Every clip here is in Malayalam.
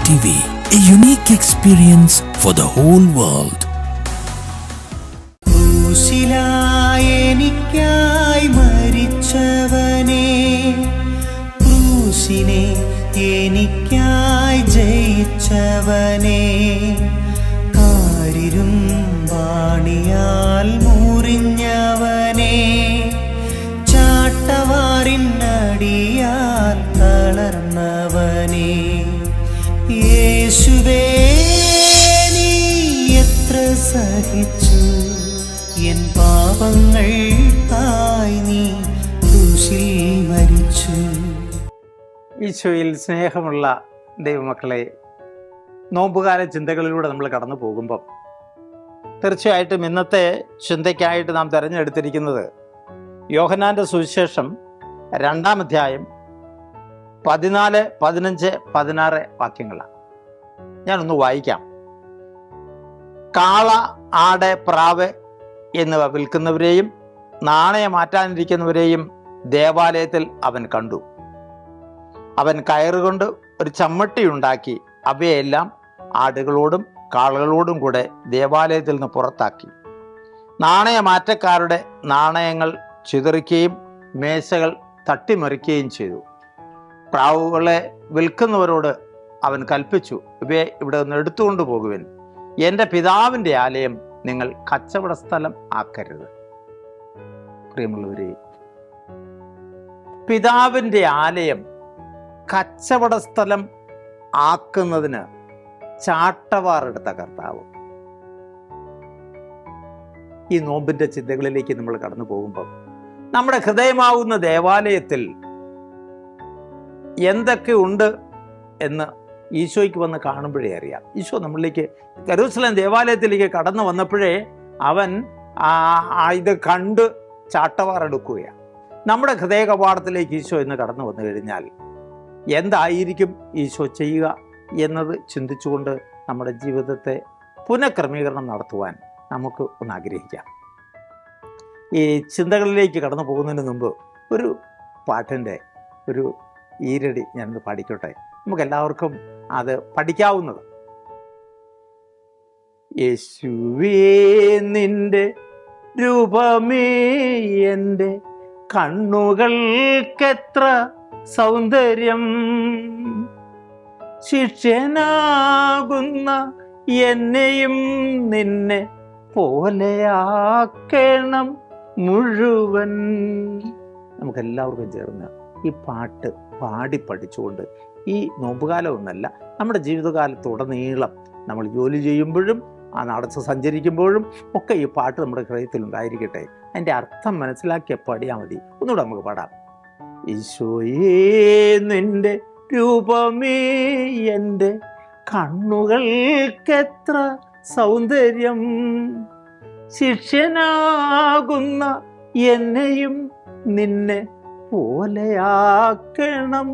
TV, a unique experience for the whole world. ക്രൂശിലായെനിക്കായി മരിച്ചവനേ, ക്രൂശിനെ എനിക്കായി ജയിച്ചവനേ, കാരിരും വാണിയാൽ മുറിഞ്ഞവനേ, ചാട്ടവാറിനടിയാൽ തളർന്നവനേ, യേശുവേ നീ എത്ര സഹിച്ചു, എൻ പാപങ്ങൾക്കായി നീ ക്രൂശിൽ മരിച്ചു. ഈശോയിൽ സ്നേഹമുള്ള ദൈവമക്കളെ, നോമ്പുകാല ചിന്തകളിലൂടെ നമ്മൾ കടന്നു പോകുമ്പം തീർച്ചയായിട്ടും ഇന്നത്തെ ചിന്തയ്ക്കായിട്ട് നാം തിരഞ്ഞെടുത്തിരിക്കുന്നത് യോഹന്നാൻ്റെ സുവിശേഷം 2-ാം അധ്യായം 14, 15, 16 വാക്യങ്ങളാണ്. ഞാനൊന്ന് വായിക്കാം. കാള, ആട്, പ്രാവ് എന്നിവ വിൽക്കുന്നവരെയും നാണയം മാറ്റാനിരിക്കുന്നവരെയും ദേവാലയത്തിൽ അവൻ കണ്ടു. അവൻ കയറുകൊണ്ട് ഒരു ചമ്മട്ടി ഉണ്ടാക്കി അവയെല്ലാം ആടുകളോടും കാളകളോടും കൂടെ ദേവാലയത്തിൽ നിന്ന് പുറത്താക്കി. നാണയമാറ്റക്കാരുടെ നാണയങ്ങൾ ചിതറിക്കുകയും മേശകൾ തട്ടിമറിക്കുകയും ചെയ്തു. പ്രാവുകളെ വിൽക്കുന്നവരോട് അവൻ കൽപ്പിച്ചു, ഇവയെ ഇവിടെ നിന്ന് എടുത്തുകൊണ്ട് പോകുവിൻ. എൻ്റെ പിതാവിൻ്റെ ആലയം നിങ്ങൾ കച്ചവട സ്ഥലം ആക്കരുത്. പ്രിയമുള്ളവരെ, പിതാവിൻ്റെ ആലയം കച്ചവട സ്ഥലം ആക്കുന്നതിന് ചാട്ടവാറെടുത്ത കർത്താവ്. ഈ നോമ്പിന്റെ ചിന്തകളിലേക്ക് നമ്മൾ കടന്നു പോകുമ്പോൾ നമ്മുടെ ഹൃദയമാവുന്ന ദേവാലയത്തിൽ എന്തൊക്കെ ഉണ്ട് എന്ന് ഈശോയ്ക്ക് വന്ന് കാണുമ്പോഴേ അറിയാം. ഈശോ നമ്മളിലേക്ക് യെരൂശലേം ദേവാലയത്തിലേക്ക് കടന്നു വന്നപ്പോഴേ അവൻ ഇത് കണ്ട് ചാട്ടവാറെടുക്കുകയാണ്. നമ്മുടെ ഹൃദയ കവാടത്തിലേക്ക് ഈശോ ഇന്ന് കടന്നു വന്നു കഴിഞ്ഞാൽ എന്തായിരിക്കും ഈശോ ചെയ്യുക എന്നത് ചിന്തിച്ചുകൊണ്ട് നമ്മുടെ ജീവിതത്തെ പുനഃക്രമീകരണം നടത്തുവാൻ നമുക്ക് ഒന്ന് ആഗ്രഹിക്കാം. ഈ ചിന്തകളിലേക്ക് കടന്നു പോകുന്നതിന് മുമ്പ് ഒരു പാട്ടിൻ്റെ ഒരു ഈരടി ഞാനൊന്ന് പാടിക്കോട്ടെ. നമുക്കെല്ലാവർക്കും അത് പഠിക്കാവുന്നത്. യേശുവേ നിന്റെ രൂപമേ എൻ്റെ കണ്ണുകൾക്കെത്ര സൗന്ദര്യം, ശിഷ്യനാകുന്ന എന്നെയും നിന്നെ പോലെയാക്കണം മുഴുവൻ. നമുക്കെല്ലാവർക്കും ചേർന്ന് ഈ പാട്ട് പാടി പഠിച്ചുകൊണ്ട് ഈ നോമ്പുകാലം ഒന്നല്ല, നമ്മുടെ ജീവിതകാലത്തുടനീളം നമ്മൾ ജോലി ചെയ്യുമ്പോഴും നടച്ച് സഞ്ചരിക്കുമ്പോഴും ഒക്കെ ഈ പാട്ട് നമ്മുടെ ഹൃദയത്തിൽ ഉണ്ടായിരിക്കട്ടെ. അതിൻ്റെ അർത്ഥം മനസ്സിലാക്കിയ പാടിയാൽ മതി. ഒന്നുകൂടെ നമുക്ക് പാടാം. ഈശോയേ നിന്റെ രൂപമേ എൻ്റെ കണ്ണുകൾക്കെത്ര സൗന്ദര്യം, ശിഷ്യനാകുന്ന എന്നെയും നിന്നെ പോലെയാക്കണം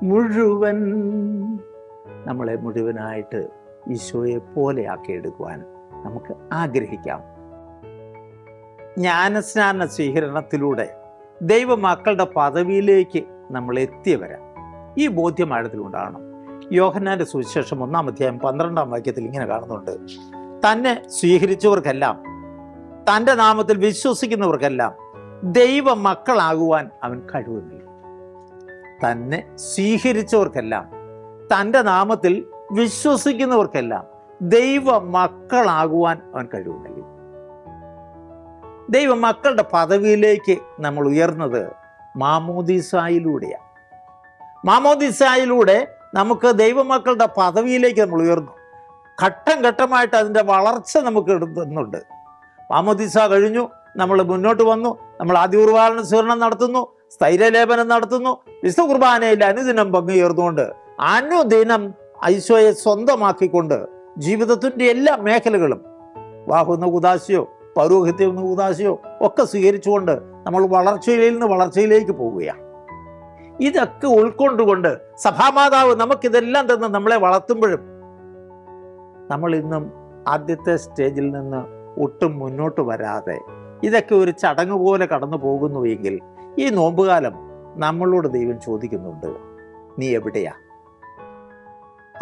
മുഴുവൻ. നമ്മളെ മുഴുവനായിട്ട് ഈശോയെ പോലെയാക്കിയെടുക്കുവാൻ നമുക്ക് ആഗ്രഹിക്കാം. ജ്ഞാനസ്നാന സ്വീകരണത്തിലൂടെ ദൈവമക്കളുടെ പദവിയിലേക്ക് നമ്മൾ എത്തിയവരാ. ഈ ബോധ്യം ആഴത്തിലുണ്ടാകണം. യോഹന്നാന്റെ സുവിശേഷം 1-ാം അധ്യായം 12-ാം വാക്യത്തിൽ ഇങ്ങനെ കാണുന്നുണ്ട്: തന്നെ സ്വീകരിച്ചവർക്കെല്ലാം, തൻ്റെ നാമത്തിൽ വിശ്വസിക്കുന്നവർക്കെല്ലാം ദൈവ മക്കളാകുവാൻ അവൻ കഴിവ് നൽകി. തന്നെ സ്വീകരിച്ചവർക്കെല്ലാം, തൻ്റെ നാമത്തിൽ വിശ്വസിക്കുന്നവർക്കെല്ലാം ദൈവ മക്കളാകുവാൻ അവൻ കഴിവ് നൽകി. ദൈവ മക്കളുടെ പദവിയിലേക്ക് നമ്മൾ ഉയർന്നത് മാമോദീസായിലൂടെയാണ്. മാമോദീസായിലൂടെ നമുക്ക് ദൈവമക്കളുടെ പദവിയിലേക്ക് നമ്മൾ ഉയർന്നു. ഘട്ടം ഘട്ടമായിട്ട് അതിൻ്റെ വളർച്ച നമുക്ക് എടുക്കുന്നുണ്ട്. മാമോദീസ കഴിഞ്ഞു, നമ്മൾ മുന്നോട്ട് വന്നു. നമ്മൾ ആദ്യ കുർബാന സ്വീകരണം നടത്തുന്നു, സ്ഥൈര്യലേപനം നടത്തുന്നു, വിശുദ്ധ കുർബാനയിൽ അനുദിനം പങ്കുചേർന്നുകൊണ്ട് അനുദിനം ഈശോയെ സ്വന്തമാക്കിക്കൊണ്ട് ജീവിതത്തിൻ്റെ എല്ലാ മേഖലകളും വാഹുന്ന ഉദാശയോ പൗരോഹിത്യം ഉദാശയോ ഒക്കെ സ്വീകരിച്ചുകൊണ്ട് നമ്മൾ വളർച്ചയിൽ നിന്ന് വളർച്ചയിലേക്ക് പോവുകയാണ്. ഇതൊക്കെ ഉൾക്കൊണ്ടുകൊണ്ട് സഭാമാതാവ് നമുക്കിതെല്ലാം തന്ന് നമ്മളെ വളർത്തുമ്പോഴും നമ്മൾ ഇന്നും ആദ്യത്തെ സ്റ്റേജിൽ നിന്ന് ഒട്ടും മുന്നോട്ട് വരാതെ ഇതൊക്കെ ഒരു ചടങ്ങ് പോലെ കടന്നു പോകുന്നുവെങ്കിൽ ഈ നോമ്പുകാലം നമ്മളോട് ദൈവം ചോദിക്കുന്നുണ്ട്, നീ എവിടെയാ?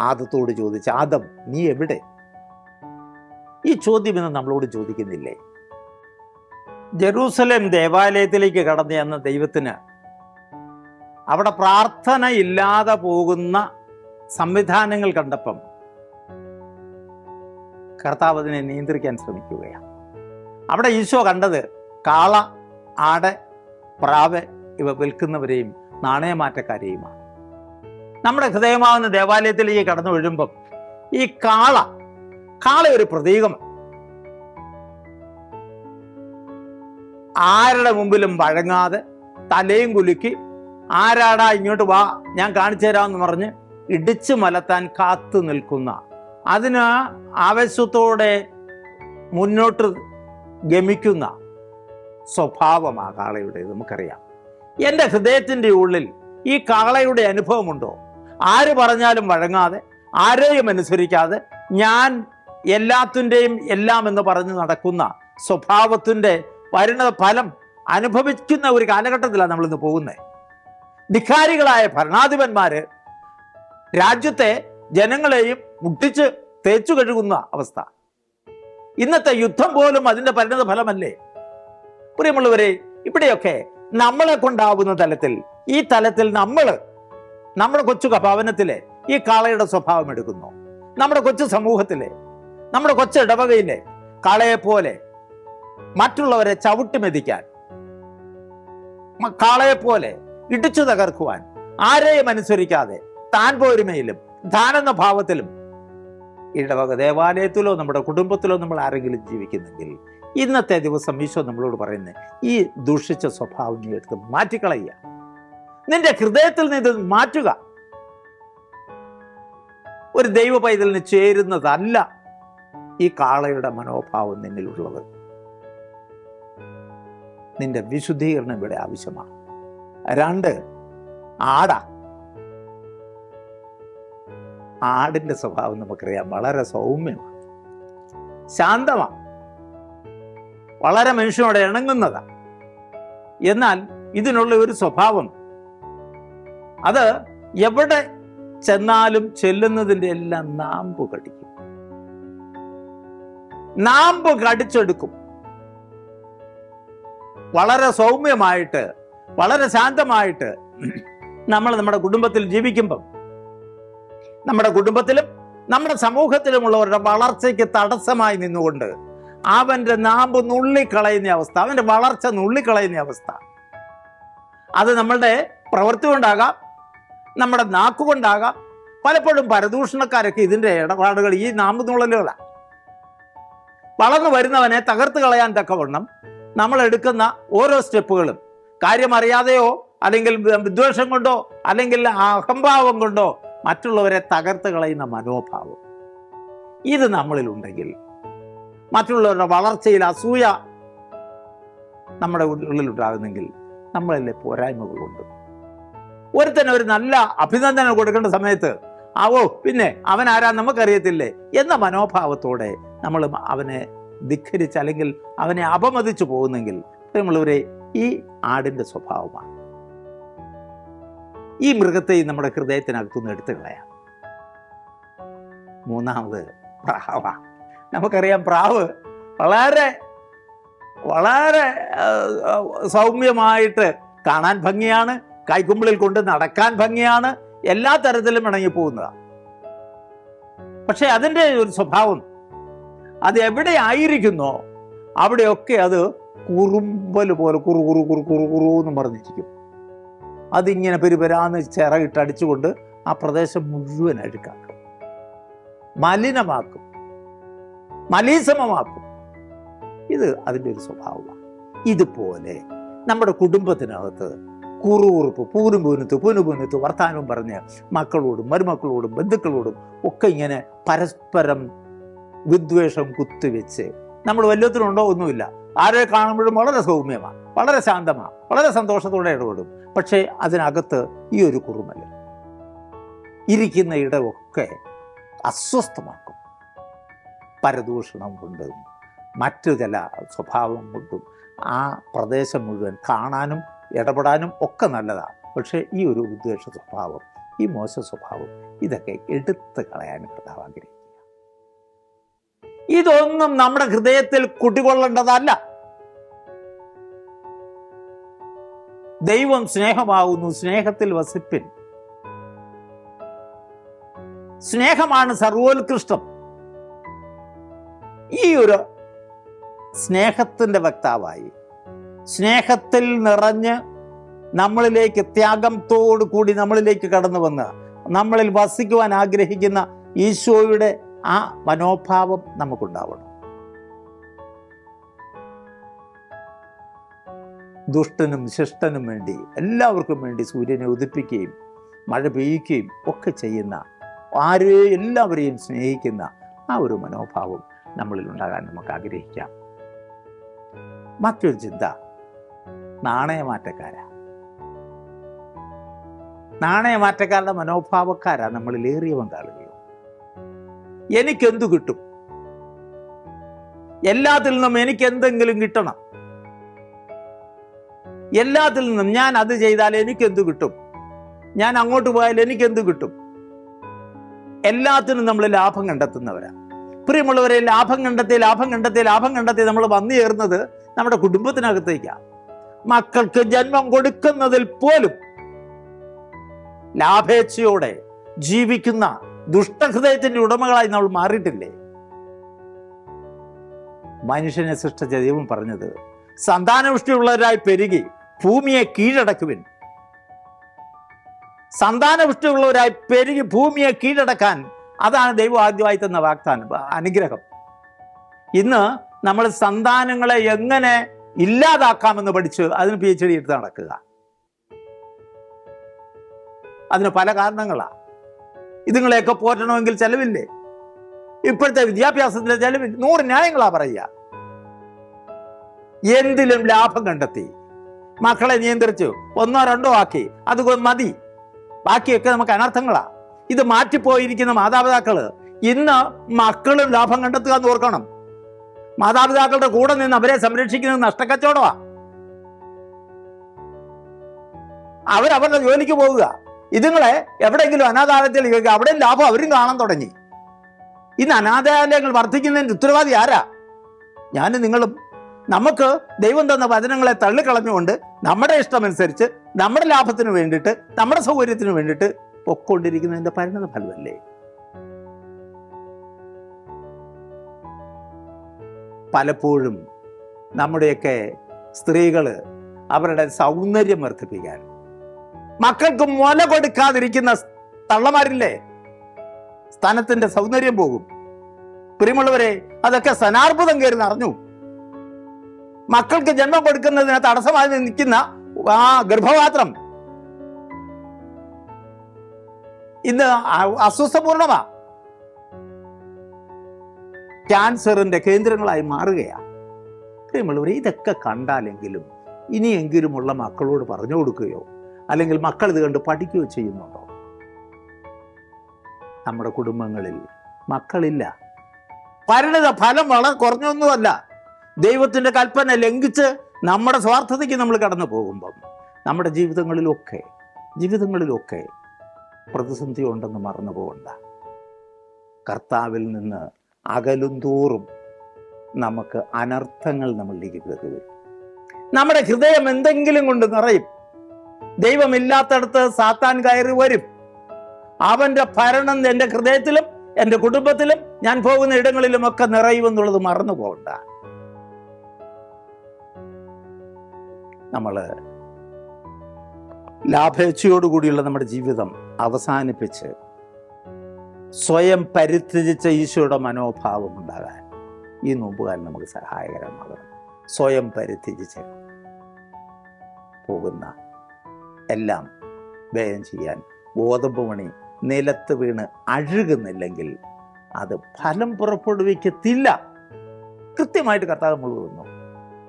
ആദത്തോട് ചോദിച്ചു, ആദം നീ എവിടെ? ഈ ചോദ്യം ഇന്ന് നമ്മളോട് ചോദിക്കുന്നില്ലേ? ജെറൂസലേം ദേവാലയത്തിലേക്ക് കടന്നു ചെന്ന ദൈവത്തിന് അവിടെ പ്രാർത്ഥന ഇല്ലാതെ പോകുന്ന സംവിധാനങ്ങൾ കണ്ടപ്പം കർത്താവ് അതിനെ നിയന്ത്രിക്കാൻ ശ്രമിക്കുകയാണ്. അവിടെ ഈശോ കണ്ടത് കാള, ആട്, പ്രാവ് ഇവ വിൽക്കുന്നവരെയും നാണയമാറ്റക്കാരെയുമാണ്. നമ്മുടെ ഹൃദയമാവുന്ന ദേവാലയത്തിലേക്ക് കടന്നു വീഴുമ്പം ഈ കാള ഒരു പ്രതീകമാണ്. ആരുടെ മുമ്പിലും വഴങ്ങാതെ തലയും കുലുക്കി ആരാടാ ഇങ്ങോട്ട് വാ ഞാൻ കാണിച്ചു തരാമെന്ന് പറഞ്ഞ് ഇടിച്ചു മലത്താൻ കാത്തു നിൽക്കുന്ന, അതിന് ആവേശത്തോടെ മുന്നോട്ട് ഗമിക്കുന്ന സ്വഭാവമാണ് കാളയുടെ. നമുക്കറിയാം. എൻ്റെ ഹൃദയത്തിൻ്റെ ഉള്ളിൽ ഈ കാളയുടെ അനുഭവമുണ്ടോ? ആര് പറഞ്ഞാലും വഴങ്ങാതെ, ആരെയും അനുസരിക്കാതെ, ഞാൻ എല്ലാത്തിൻ്റെയും എല്ലാം എന്ന് പറഞ്ഞ് നടക്കുന്ന സ്വഭാവത്തിൻ്റെ പരിണത ഫലം അനുഭവിക്കുന്ന ഒരു കാലഘട്ടത്തിലാണ് നമ്മളിന്ന് പോകുന്നത്. ധിക്കാരികളായ ഭരണാധിപന്മാര് രാജ്യത്തെ ജനങ്ങളെയും മുട്ടിച്ച് തേച്ചു കഴുകുന്ന അവസ്ഥ. ഇന്നത്തെ യുദ്ധം പോലും അതിൻ്റെ പരിണത ഫലമല്ലേ? പ്രിയമുള്ളവരെ, ഇവിടെയൊക്കെ നമ്മളെ കൊണ്ടാവുന്ന തലത്തിൽ, ഈ തലത്തിൽ നമ്മുടെ കൊച്ചു ഭവനത്തിലെ ഈ കാളയുടെ സ്വഭാവം എടുക്കുന്നു. നമ്മുടെ കൊച്ചു സമൂഹത്തിലെ, നമ്മുടെ കൊച്ചു ഇടവകയിലെ കാളയെപ്പോലെ മറ്റുള്ളവരെ ചവിട്ടി മെതിക്കാൻ, കാളയെപ്പോലെ ഇടിച്ചു തകർക്കുവാൻ, ആരെയും അനുസരിക്കാതെ താൻ പോരുമയിലും താനെന്ന ഭാവത്തിലും ഇടവക ദേവാലയത്തിലോ നമ്മുടെ കുടുംബത്തിലോ നമ്മൾ ആരെങ്കിലും ജീവിക്കുന്നെങ്കിൽ ഇന്നത്തെ ദിവസം ഈശോ നമ്മളോട് പറയുന്നത്, ഈ ദൂഷിച്ച സ്വഭാവം നീ എടുത്ത് മാറ്റിക്കളയുക. നിന്റെ ഹൃദയത്തിൽ നിന്ന് ഇത് മാറ്റുക. ഒരു ദൈവ പൈതലിന് ചേരുന്നതല്ല ഈ കാളയുടെ മനോഭാവം നിന്നിലുള്ളത്. നിന്റെ വിശുദ്ധീകരണം ഇവിടെ ആവശ്യമാണ്. 2, ആടിന്റെ സ്വഭാവം നമുക്കറിയാം. വളരെ സൗമ്യമാണ്, ശാന്തമാണ്, വളരെ മനുഷ്യനോട് ഇണങ്ങുന്നതാണ്. എന്നാൽ ഇതിനുള്ള ഒരു സ്വഭാവം, അത് എവിടെ ചെന്നാലും ചെല്ലുന്നതിൻ്റെ എല്ലാം നാമ്പ് കടിക്കും, നാമ്പ് കടിച്ചെടുക്കും. വളരെ സൗമ്യമായിട്ട്, വളരെ ശാന്തമായിട്ട് നമ്മൾ നമ്മുടെ കുടുംബത്തിൽ ജീവിക്കുമ്പം നമ്മുടെ കുടുംബത്തിലും നമ്മുടെ സമൂഹത്തിലുമുള്ളവരുടെ വളർച്ചയ്ക്ക് തടസ്സമായി നിന്നുകൊണ്ട് അവൻ്റെ നാമ്പ് നുള്ളിക്കളയുന്ന അവസ്ഥ, അവൻ്റെ വളർച്ച നുള്ളിക്കളയുന്ന അവസ്ഥ, അത് നമ്മളുടെ പ്രവൃത്തി കൊണ്ടാകാം, നമ്മുടെ നാക്കുകൊണ്ടാകാം. പലപ്പോഴും പരദൂഷണക്കാരൊക്കെ ഇതിൻ്റെ ഇടപാടുകൾ ഈ നാമ്പ് നുള്ളലുകളാണ്. വളർന്നു വരുന്നവനെ തകർത്ത് കളയാൻ തക്കവണ്ണം നമ്മൾ എടുക്കുന്ന ഓരോ സ്റ്റെപ്പുകളും കാര്യമറിയാതെയോ അല്ലെങ്കിൽ വിദ്വേഷം കൊണ്ടോ അല്ലെങ്കിൽ അഹംഭാവം കൊണ്ടോ മറ്റുള്ളവരെ തകർത്ത് കളയുന്ന മനോഭാവം ഇത് നമ്മളിലുണ്ടെങ്കിൽ, മറ്റുള്ളവരുടെ വളർച്ചയിൽ അസൂയ നമ്മുടെ ഉള്ളിലുണ്ടാകുന്നെങ്കിൽ നമ്മളല്ലേ പോരായ്മകളുണ്ട്. ഒരുത്തന്നെ ഒരു നല്ല അഭിനന്ദനം കൊടുക്കേണ്ട സമയത്ത് പിന്നെ അവൻ ആരാ നമുക്കറിയത്തില്ലേ എന്ന മനോഭാവത്തോടെ നമ്മൾ അവനെ ധിക്കരിച്ച് അല്ലെങ്കിൽ അവനെ അപമതിച്ചു പോകുന്നെങ്കിൽ നമ്മളിവരെ ഈ ആടിന്റെ സ്വഭാവമാണ്. ഈ മൃഗത്തെ നമ്മുടെ ഹൃദയത്തിനകത്തുനിന്ന് എടുത്തു കളയാം. 3, പ്രാവ. നമുക്കറിയാം, പ്രാവ് വളരെ വളരെ സൗമ്യമായിട്ട് കാണാൻ ഭംഗിയാണ്, കൈക്കുമ്പിളിൽ കൊണ്ട് നടക്കാൻ ഭംഗിയാണ്, എല്ലാ തരത്തിലും ഇണങ്ങി പോകുന്നതാണ്. പക്ഷെ അതിൻ്റെ ഒരു സ്വഭാവം, അത് എവിടെ ആയിരിക്കുന്നോ അവിടെയൊക്കെ അത് കുറുമ്പൽ പോലെ കുറുന്ന് പറഞ്ഞിരിക്കും. അതിങ്ങനെ പെരുപരാന്ന് ചിറകിട്ട് അടിച്ചുകൊണ്ട് ആ പ്രദേശം മുഴുവൻ അഴുക്കാക്കും, മലിനമാക്കും, മലീസമമാക്കും. ഇത് അതിൻ്റെ ഒരു സ്വഭാവമാണ്. ഇതുപോലെ നമ്മുടെ കുടുംബത്തിനകത്ത് കുറുകുറുപ്പ്, പൂനുപൂനത്ത് വർത്താനവും പറഞ്ഞ് മക്കളോടും മരുമക്കളോടും ബന്ധുക്കളോടും ഒക്കെ ഇങ്ങനെ പരസ്പരം വിദ്വേഷം കുത്തിവെച്ച് നമ്മൾ വല്ലത്തിനുണ്ടോ ഒന്നുമില്ല. ആരെ കാണുമ്പോഴും വളരെ സൗമ്യമാണ്, വളരെ ശാന്തമാണ്, വളരെ സന്തോഷത്തോടെ ഇടപെടും. പക്ഷേ അതിനകത്ത് ഈ ഒരു കുറുമല്ല ഇരിക്കുന്ന ഇടമൊക്കെ അസ്വസ്ഥമാക്കും. പരദൂഷണം കൊണ്ടും മറ്റു ചില സ്വഭാവം കൊണ്ടും ആ പ്രദേശം മുഴുവൻ കാണാനും ഇടപെടാനും ഒക്കെ നല്ലതാണ്. പക്ഷേ ഈ ഒരു വിദ്വേഷ സ്വഭാവം ഈ മോശ സ്വഭാവം ഇതൊക്കെ എടുത്തു കളയാൻ കർത്താവ് ആഗ്രഹിക്കുക. ഇതൊന്നും നമ്മുടെ ഹൃദയത്തിൽ കുടികൊള്ളേണ്ടതല്ല. ദൈവം സ്നേഹമാകുന്നു, സ്നേഹത്തിൽ വസിപ്പിൻ. സ്നേഹമാണ് സർവോത്കൃഷ്ടം. ഈ ഒരു സ്നേഹത്തിന്റെ വക്താവായി, സ്നേഹത്തിൽ നിറഞ്ഞ് നമ്മളിലേക്ക് ത്യാഗത്തോടു കൂടി നമ്മളിലേക്ക് കടന്നു വന്ന് നമ്മളിൽ വസിക്കുവാൻ ആഗ്രഹിക്കുന്ന ഈശോയുടെ ആ മനോഭാവം നമുക്കുണ്ടാവണം. ദുഷ്ടനും ശിഷ്ടനും വേണ്ടി, എല്ലാവർക്കും വേണ്ടി സൂര്യനെ ഉദിപ്പിക്കുകയും മഴ പെയ്യുകയും ഒക്കെ ചെയ്യുന്ന, എല്ലാവരെയും സ്നേഹിക്കുന്ന ആ ഒരു മനോഭാവം നമ്മളിൽ ഉണ്ടാകാൻ നമുക്ക് ആഗ്രഹിക്കാം. മറ്റൊരു ചിന്ത, നാണയമാറ്റക്കാരാ. നാണയമാറ്റക്കാരുടെ മനോഭാവക്കാരാ നമ്മളിൽ ഏറിയ പങ്കാളികളോ. എനിക്കെന്തു കിട്ടും, എല്ലാത്തിൽ നിന്നും എനിക്ക് എന്തെങ്കിലും കിട്ടണം, എല്ലാത്തിൽ നിന്നും ഞാൻ അത് ചെയ്താൽ എനിക്കെന്തു കിട്ടും, ഞാൻ അങ്ങോട്ട് പോയാൽ എനിക്കെന്തു കിട്ടും, എല്ലാത്തിനും നമ്മൾ ലാഭം കണ്ടെത്തുന്നവരാ. പ്രിയമുള്ളവരെ, ലാഭം കണ്ടെത്തി നമ്മൾ വന്നു ചേർന്നത് നമ്മുടെ കുടുംബത്തിനകത്തേക്കാണ്. മക്കൾക്ക് ജന്മം കൊടുക്കുന്നതിൽ പോലും ലാഭേച്ഛയോടെ ജീവിക്കുന്ന ദുഷ്ടഹൃദയത്തിന്റെ ഉടമകളായി നമ്മൾ മാറിയിട്ടില്ലേ? മനുഷ്യനെ സൃഷ്ടിച്ച ദൈവം പറഞ്ഞത്, സന്താനപുഷ്ടിയുള്ളവരായി പെരുകി ഭൂമിയെ കീഴടക്കുവിൻ. സന്താനപുഷ്ടിയുള്ളവരായി പെരുകി ഭൂമിയെ കീഴടക്കാൻ, അതാണ് ദൈവം ആദ്യമായി തന്ന വാഗ്ദാനം, അനുഗ്രഹം. ഇന്ന് നമ്മൾ സന്താനങ്ങളെ എങ്ങനെ ഇല്ലാതാക്കാമെന്ന് പഠിച്ച് അതിന് PhD എടുത്ത് നടക്കുക. അതിന് പല കാരണങ്ങളാണ്. ഇതുങ്ങളെയൊക്കെ പോറ്റണമെങ്കിൽ ചെലവില്ലേ? ഇപ്പോഴത്തെ വിദ്യാഭ്യാസത്തിലെ ചെലവിൽ 100 ന്യായങ്ങളാ പറയുക. എന്തിലും ലാഭം കണ്ടെത്തി മക്കളെ നിയന്ത്രിച്ചു 1 or 2 ആക്കി, അത് മതി. ബാക്കിയൊക്കെ നമുക്ക് അനർത്ഥങ്ങളാ. ഇത് മാറ്റിപ്പോയിരിക്കുന്ന മാതാപിതാക്കള് ഇന്ന് മക്കളും ലാഭം കണ്ടെത്തുക എന്ന് ഓർക്കണം. മാതാപിതാക്കളുടെ കൂടെ നിന്ന് അവരെ സംരക്ഷിക്കുന്നത് നഷ്ടക്കച്ചവടമാ. അവരവരുടെ ജോലിക്ക് പോവുക, ഇതുങ്ങളെ എവിടെയെങ്കിലും അനാഥാലയത്തിൽ അവിടെയും ലാഭം അവരും കാണാൻ തുടങ്ങി. ഇന്ന് അനാഥാലയങ്ങൾ വർദ്ധിക്കുന്നതിന് ഉത്തരവാദി ആരാ? ഞാനും നിങ്ങളും. നമുക്ക് ദൈവം തന്ന വചനങ്ങളെ തള്ളിക്കളഞ്ഞുകൊണ്ട് നമ്മുടെ ഇഷ്ടമനുസരിച്ച് നമ്മുടെ ലാഭത്തിന് വേണ്ടിയിട്ട്, നമ്മുടെ സൗകര്യത്തിന് വേണ്ടിയിട്ട് പൊക്കൊണ്ടിരിക്കുന്നതിന്റെ പരിണത ഫലമല്ലേ? പലപ്പോഴും നമ്മുടെയൊക്കെ സ്ത്രീകള് അവരുടെ സൗന്ദര്യം വർദ്ധിപ്പിക്കാൻ മക്കൾക്ക് മുല കൊടുക്കാതിരിക്കുന്ന തള്ളമാരില്ലേ? സ്ഥാനത്തിന്റെ സൗന്ദര്യം പോകും. പ്രിയമുള്ളവരെ, അതൊക്കെ സനാർബുദം കയറി നിറഞ്ഞു. മക്കൾക്ക് ജന്മം കൊടുക്കുന്നതിന് തടസ്സമായി നിൽക്കുന്ന ആ ഗർഭപാത്രം ഇന്ന് അസ്വസ്ഥപൂർണമാ. ക്യാൻസറിന്റെ കേന്ദ്രങ്ങളായി മാറുകയാണ്. പ്രിയമുള്ളവരെ, ഇതൊക്കെ കണ്ടാലെങ്കിലും ഇനിയെങ്കിലുമുള്ള മക്കളോട് പറഞ്ഞു കൊടുക്കുകയോ അല്ലെങ്കിൽ മക്കൾ ഇത് കണ്ട് പഠിക്കുകയോ ചെയ്യുന്നുണ്ടോ? നമ്മുടെ കുടുംബങ്ങളിൽ മക്കളില്ല. പരിണിത ഫലം വളരെ കുറഞ്ഞൊന്നുമല്ല. ദൈവത്തിൻ്റെ കൽപ്പന ലംഘിച്ച് നമ്മുടെ സ്വാർത്ഥതയ്ക്ക് നമ്മൾ കടന്നു പോകുമ്പം നമ്മുടെ ജീവിതങ്ങളിലൊക്കെ പ്രതിസന്ധി ഉണ്ടെന്ന് മറന്നു പോകണ്ട. കർത്താവിൽ നിന്ന് അകലും തോറും നമുക്ക് അനർത്ഥങ്ങൾ നമ്മളിലേക്ക് കയറി വരും. നമ്മുടെ ഹൃദയം എന്തെങ്കിലും കൊണ്ട് നിറയും. ദൈവമില്ലാത്തടത്ത് സാത്താൻ കയറി വരും. അവന്റെ ഭരണം എൻ്റെ ഹൃദയത്തിലും എൻ്റെ കുടുംബത്തിലും ഞാൻ പോകുന്ന ഇടങ്ങളിലുമൊക്കെ നിറയുമെന്നുള്ളത് മറന്നു പോകണ്ട. നമ്മൾ ലാഭേച്ഛയോടുകൂടിയുള്ള നമ്മുടെ ജീവിതം അവസാനിപ്പിച്ച് സ്വയം പരിത്യജിച്ച ഈശോയുടെ മനോഭാവം ഉണ്ടാകാൻ ഈ നോമ്പുകാലം നമുക്ക് സഹായകരമാകണം. സ്വയം പരിത്യജിച്ച് പോകുന്ന എല്ലാം വ്യയം ചെയ്യാൻ ഗോതമ്പ് മണി നിലത്ത് വീണ് അഴുകുന്നില്ലെങ്കിൽ അത് ഫലം പുറപ്പെടുവിക്കത്തില്ല. കൃത്യമായിട്ട് കർത്താവ് നമ്മൾ തോന്നുന്നു.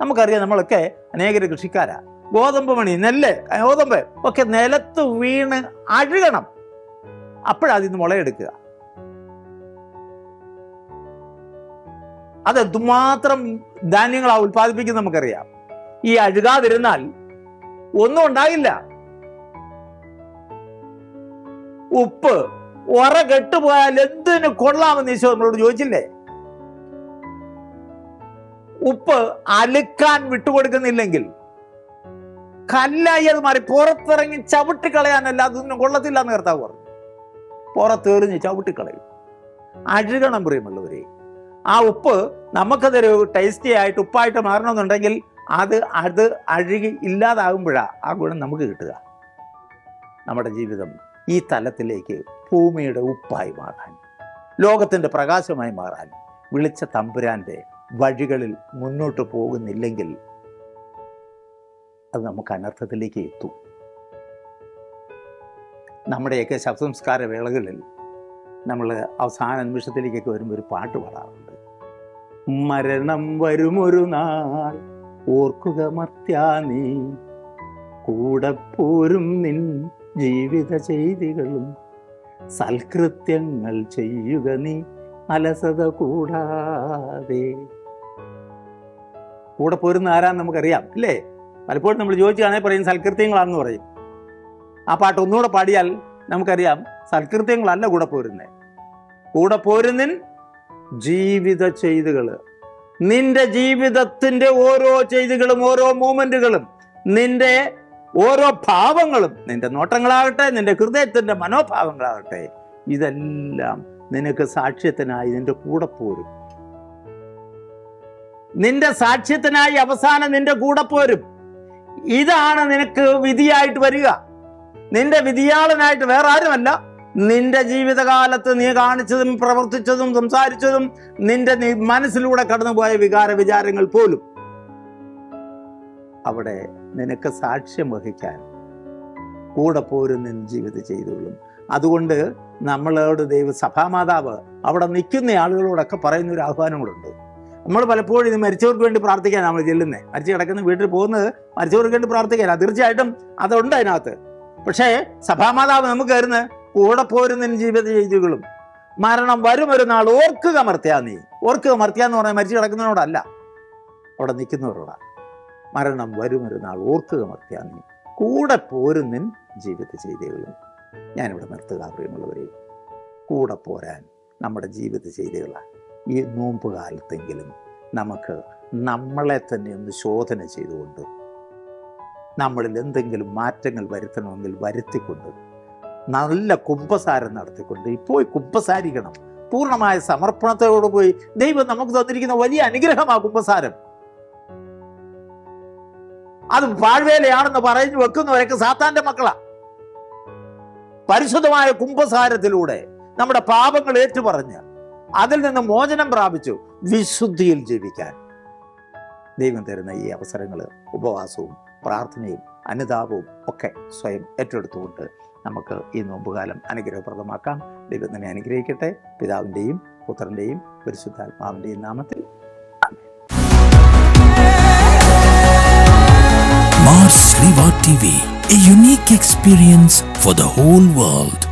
നമുക്കറിയാം, നമ്മളൊക്കെ അനേകര് കൃഷിക്കാരാ. ഗോതമ്പ് മണി, നെല്ല്, ഗോതമ്പ് ഒക്കെ നിലത്ത് വീണ് അഴുകണം. അപ്പോഴതിന്ന് മുളയെടുക്കുക. അതെന്തുമാത്രം ധാന്യങ്ങളാ ഉൽപ്പാദിപ്പിക്കുന്നത് നമുക്കറിയാം. ഈ അഴുകാതിരുന്നാൽ ഒന്നും ഉണ്ടാകില്ല. ഉപ്പ് ഉറ കെട്ടുപോയാൽ എന്തിനു കൊള്ളാമെന്ന് ഈശോ നമ്മളോട് ചോദിച്ചില്ലേ? ഉപ്പ് അലുക്കാൻ വിട്ടുകൊടുക്കുന്നില്ലെങ്കിൽ കല്ലായി അത് മാറി പുറത്തിറങ്ങി ചവിട്ടിക്കളയാനല്ല അതൊന്നും കൊള്ളത്തില്ല എന്ന് കർത്താവ് പറഞ്ഞു. പുറത്തെറിഞ്ഞ് ചവിട്ടിക്കളയും. അഴുകണം പ്രിയമുള്ളവരെ. ആ ഉപ്പ് നമുക്കതൊരു ടേസ്റ്റി ആയിട്ട് ഉപ്പായിട്ട് മാറണമെന്നുണ്ടെങ്കിൽ അത് അഴുകി ഇല്ലാതാകുമ്പോഴാണ് ആ ഗുണം നമുക്ക് കിട്ടുക. നമ്മുടെ ജീവിതം ഈ തലത്തിലേക്ക് ഭൂമിയുടെ ഉപ്പായി മാറാൻ, ലോകത്തിൻ്റെ പ്രകാശമായി മാറാൻ വിളിച്ച തമ്പുരാൻ്റെ വഴികളിൽ മുന്നോട്ട് പോകുന്നില്ലെങ്കിൽ അത് നമുക്ക് അനർത്ഥത്തിലേക്ക് എത്തും. നമ്മുടെയൊക്കെ ശവസംസ്കാര വേളകളിൽ നമ്മൾ അവസാന നിമിഷത്തിലേക്കൊക്കെ വരുമ്പോൾ ഒരു പാട്ട് പാടാറുണ്ട്. മരണം വരുമൊരു നാൾ ഓർക്കുക മർത്യാ നീ, കൂടെ പോരും നിൻ ജീവിത ചെയ്തികളും, സൽകൃത്യങ്ങൾ ചെയ്യുക നീ അലസത കൂടാതെ. കൂടെ പോരുന്ന ആരാന്ന് നമുക്കറിയാം അല്ലേ? പലപ്പോഴും നമ്മൾ ചോദിച്ചാണെങ്കിൽ പറയും സൽകൃത്യങ്ങളാണെന്ന് പറയും. ആ പാട്ട് ഒന്നുകൂടെ പാടിയാൽ നമുക്കറിയാം സൽകൃത്യങ്ങളല്ല കൂടെ പോരുന്നത്. കൂടെ പോരുന്നിൻ ജീവിത ചെയ്തികൾ. നിന്റെ ജീവിതത്തിൻ്റെ ഓരോ ചെയ്തികളും, ഓരോ മൂമെന്റുകളും, നിന്റെ ഓരോ ഭാവങ്ങളും, നിന്റെ നോട്ടങ്ങളാകട്ടെ, നിന്റെ ഹൃദയത്തിൻ്റെ മനോഭാവങ്ങളാകട്ടെ, ഇതെല്ലാം നിനക്ക് സാക്ഷ്യത്തിനായി നിന്റെ കൂടെ പോരും. നിന്റെ സാക്ഷ്യത്തിനായി അവസാനം നിന്റെ കൂടെ പോരും. ഇതാണ് നിനക്ക് വിധിയായിട്ട് വരിക. നിന്റെ വിധിയാളനായിട്ട് വേറെ ആരുമല്ല. നിന്റെ ജീവിതകാലത്ത് നീ കാണിച്ചതും പ്രവർത്തിച്ചതും സംസാരിച്ചതും നിന്റെ മനസ്സിലൂടെ കടന്നുപോയ വിചാരങ്ങൾ പോലും അവിടെ നിനക്ക് സാക്ഷ്യം വഹിക്കാൻ കൂടെ പോരും നിൻ ജീവിത ചെയ്തുകൊള്ളും. അതുകൊണ്ട് നമ്മളോട് സഭാമാതാവ് അവിടെ നിൽക്കുന്ന ആളുകളോടൊക്കെ പറയുന്ന ഒരു ആഹ്വാനം കൂടുണ്ട്. നമ്മൾ പലപ്പോഴും ഇത് മരിച്ചവർക്ക് വേണ്ടി പ്രാർത്ഥിക്കാൻ നമ്മൾ ചെല്ലുന്നത്. മരിച്ചു കിടക്കുന്ന വീട്ടിൽ പോകുന്നത് മരിച്ചവർക്ക് വേണ്ടി പ്രാർത്ഥിക്കാൻ, തീർച്ചയായിട്ടും അതുണ്ട് അതിനകത്ത്. പക്ഷേ സഭാമാതാവ് നമുക്ക് തരുന്ന കൂടെ പോരുന്ന ജീവിത ചെയ്തികളും, മരണം വരും ഒരു നാൾ ഓർക്കുക മർത്യാ നീ. ഓർക്കുക മർത്യാ എന്ന് പറഞ്ഞാൽ മരിച്ചു കിടക്കുന്നതിനോടല്ല, അവിടെ നിൽക്കുന്നവരോടാണ്. മരണം വരും ഒരു നാൾ ഓർക്കുക മർത്യാ നീ, കൂടെ പോരുന്നിൻ ജീവിത ചെയ്തികളും. ഞാനിവിടെ നിർത്തുക പ്രിയമുള്ളവരെ. കൂടെ പോരാൻ നമ്മുടെ ജീവിത ചെയ്തികളാണ്. ഈ നോമ്പ് കാലത്തെങ്കിലും നമുക്ക് നമ്മളെ തന്നെ ഒന്ന് ശോധന ചെയ്തുകൊണ്ട് നമ്മളിൽ എന്തെങ്കിലും മാറ്റങ്ങൾ വരുത്തണമെങ്കിൽ വരുത്തിക്കൊണ്ട് നല്ല കുമ്പസാരം നടത്തിക്കൊണ്ട് പോയി കുമ്പസാരിക്കണം. പൂർണ്ണമായ സമർപ്പണത്തോട് പോയി. ദൈവം നമുക്ക് തന്നിരിക്കുന്ന വലിയ അനുഗ്രഹമാണ് കുമ്പസാരം. അത് പാഴ്വേലയാണെന്ന് പറഞ്ഞു വെക്കുന്നവരൊക്കെ സാത്താന്റെ മക്കളാ. പരിശുദ്ധമായ കുമ്പസാരത്തിലൂടെ നമ്മുടെ പാപങ്ങൾ ഏറ്റുപറഞ്ഞ് അതിൽ നിന്ന് മോചനം പ്രാപിച്ചു വിശുദ്ധിയിൽ ജീവിക്കാൻ ദൈവം തരുന്ന ഈ അവസരങ്ങൾ, ഉപവാസവും പ്രാർത്ഥനയും അനുതാപവും ഒക്കെ സ്വയം ഏറ്റെടുത്തുകൊണ്ട് നമുക്ക് ഈ നോമ്പുകാലം അനുഗ്രഹപ്രദമാക്കാം. ദൈവം തന്നെ അനുഗ്രഹിക്കട്ടെ. പിതാവിൻ്റെയും പുത്രൻ്റെയും പരിശുദ്ധാത്മാവിൻ്റെയും നാമത്തിൽ. Mars Riva TV, a unique experience for the whole world.